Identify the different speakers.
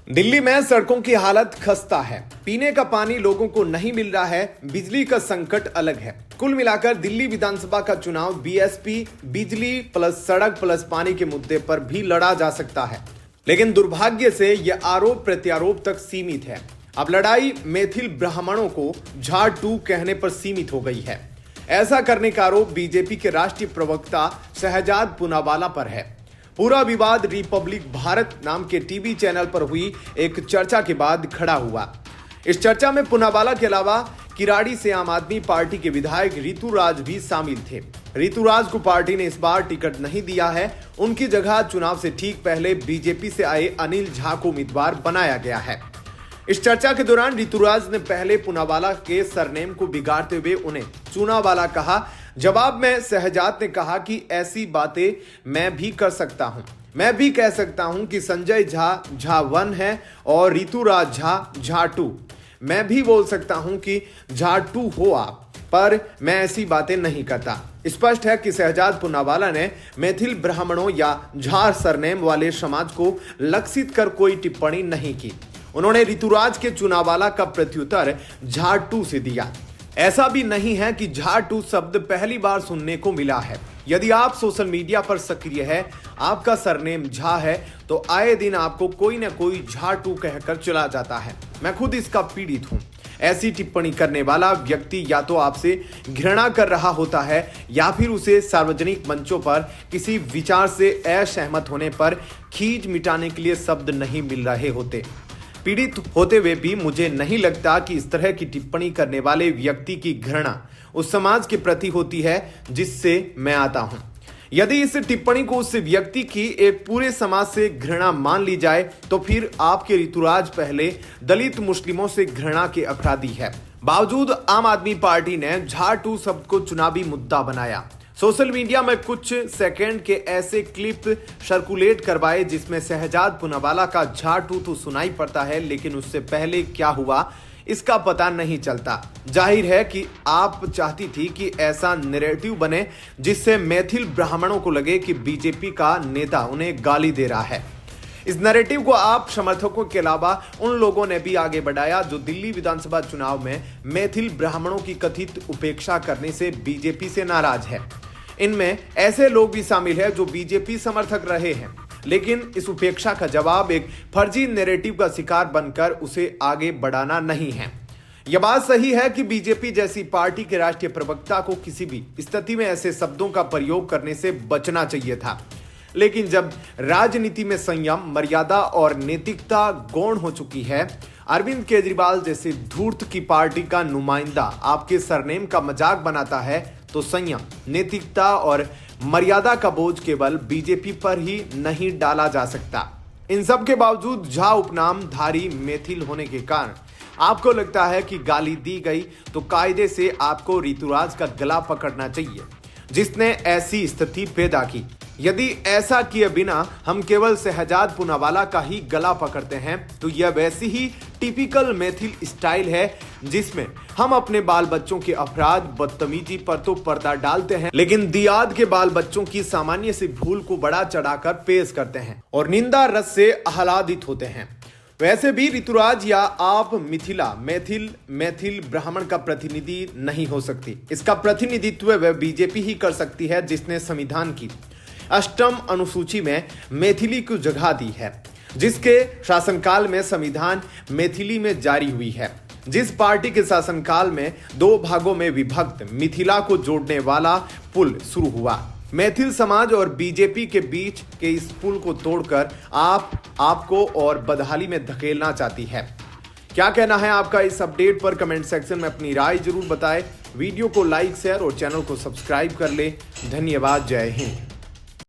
Speaker 1: दिल्ली में सड़कों की हालत खस्ता है। पीने का पानी लोगों को नहीं मिल रहा है। बिजली का संकट अलग है। कुल मिलाकर दिल्ली विधानसभा का चुनाव बीएसपी बिजली प्लस सड़क प्लस पानी के मुद्दे पर भी लड़ा जा सकता है, लेकिन दुर्भाग्य से यह आरोप प्रत्यारोप तक सीमित है। अब लड़ाई मैथिल ब्राह्मणों को झाड़ 2 कहने पर सीमित हो गई है। ऐसा करने का आरोप बीजेपी के राष्ट्रीय प्रवक्ता शहजाद पूनावाला पर है। पूरा विवाद रिपब्लिक भारत नाम के टीवी चैनल पर हुई एक चर्चा के बाद खड़ा हुआ। इस चर्चा में पूनावाला के अलावा किराड़ी से आम आदमी पार्टी के विधायक ऋतुराज भी शामिल थे। ऋतुराज को पार्टी ने इस बार टिकट नहीं दिया है। उनकी जगह चुनाव से ठीक पहले बीजेपी से आए अनिल झा को उम्मीदवार बनाया गया है। इस चर्चा के दौरान ऋतुराज ने पहले पूनावाला के सरनेम को बिगाड़ते हुए उन्हें चूनावाला कहा। जवाब में शहजाद ने कहा कि ऐसी बातें मैं भी कर सकता हूं। मैं भी कह सकता हूं कि संजय झा झा 1 है और ऋतुराज झा झा 2। मैं भी बोल सकता हूं कि झा 2 हो आप, पर मैं ऐसी बातें नहीं करता। स्पष्ट है कि शहजाद पूनावाला ने मैथिल ब्राह्मणों या झा सरनेम वाले समाज को लक्षित कर कोई टिप्पणी नहीं की। उन्होंने ऋतुराज के चूनावाला का प्रत्युत्तर झा 2 से दिया। ऐसा भी नहीं है कि झा 2 शब्द पहली बार सुनने को मिला है। यदि आप सोशल मीडिया पर सक्रिय है, आपका सरनेम झा है, तो आए दिन आपको कोई ना कोई झा 2 कहकर चला जाता है। मैं खुद इसका पीड़ित हूं। ऐसी टिप्पणी करने वाला व्यक्ति या तो आपसे घृणा कर रहा होता है या फिर उसे सार्वजनिक मंचों पर किसी विचार से असहमत होने पर खींच मिटाने के लिए शब्द नहीं मिल रहे होते। पीड़ित होते हुए भी मुझे नहीं लगता कि इस तरह की टिप्पणी करने वाले व्यक्ति की घृणा उस समाज के प्रति होती है जिससे मैं आता हूं। यदि इस टिप्पणी को उस व्यक्ति की एक पूरे समाज से घृणा मान ली जाए तो फिर आपके ऋतुराज पहले दलित मुस्लिमों से घृणा के अपराधी है। बावजूद आम आदमी पार्टी ने झा 2 शब्द को चुनावी मुद्दा बनाया। सोशल मीडिया में कुछ सेकंड के ऐसे क्लिप सर्कुलेट करवाए जिसमें शहजाद पूनावाला का झा 2 तो सुनाई पड़ता है, लेकिन उससे पहले क्या हुआ इसका पता नहीं चलता। जाहिर है कि आप चाहती थी कि ऐसा नैरेटिव बने जिससे मैथिल ब्राह्मणों को लगे कि बीजेपी का नेता उन्हें गाली दे रहा है। इस नैरेटिव को आप समर्थकों के अलावा उन लोगों ने भी आगे बढ़ाया जो दिल्ली विधानसभा चुनाव में मैथिल ब्राह्मणों की कथित उपेक्षा करने से बीजेपी से नाराज है। इनमें ऐसे लोग भी शामिल हैं जो बीजेपी समर्थक रहे हैं, लेकिन इस उपेक्षा का जवाब एक फर्जी नैरेटिव का शिकार बनकर उसे आगे बढ़ाना नहीं है। यह बात सही है कि बीजेपी जैसी पार्टी के राष्ट्रीय प्रवक्ता को किसी भी स्थिति में ऐसे शब्दों का प्रयोग करने से बचना चाहिए था, लेकिन जब राजनीति में संयम, मर्यादा और नैतिकता गौण हो चुकी है, अरविंद केजरीवाल जैसे धूर्त की पार्टी का नुमाइंदा आपके सरनेम का मजाक बनाता है, तो संयम, नैतिकता और मर्यादा का बोझ केवल बीजेपी पर ही नहीं डाला जा सकता। इन सब के बावजूद झा उपनाम धारी मैथिल होने के कारण आपको लगता है कि गाली दी गई तो कायदे से आपको ऋतुराज का गला पकड़ना चाहिए जिसने ऐसी स्थिति पैदा की। यदि ऐसा किए बिना हम केवल शहजाद पूनावाला का ही गला पकड़ते हैं तो यह वैसी ही टिपिकल मैथिल स्टाइल है जिसमें हम अपने बाल बच्चों के अपराध बदतमीजी पर तो पर्दा डालते हैं, लेकिन दियाद के बाल बच्चों की सामान्य सी भूल को बड़ा चढ़ाकर पेश करते हैं और निंदा रस से आह्लादित होते हैं। वैसे भी ऋतुराज या आप मिथिला मैथिल ब्राह्मण का प्रतिनिधि नहीं हो सकती। इसका प्रतिनिधित्व वह बीजेपी ही कर सकती है जिसने संविधान की 8वीं अनुसूची में मैथिली को जगह दी है, जिसके शासनकाल में संविधान मैथिली में जारी हुई है। जिस पार्टी के शासनकाल में 2 भागों में विभक्त मिथिला को जोड़ने वाला पुल शुरू हुआ। मैथिल समाज और बीजेपी के बीच के इस पुल को तोड़कर आपको और बदहाली में धकेलना चाहती है। क्या कहना है आपका इस अपडेट पर? कमेंट सेक्शन में अपनी राय जरूर बताएं। वीडियो को लाइक, शेयर और चैनल को सब्सक्राइब कर ले। धन्यवाद। जय हिंद।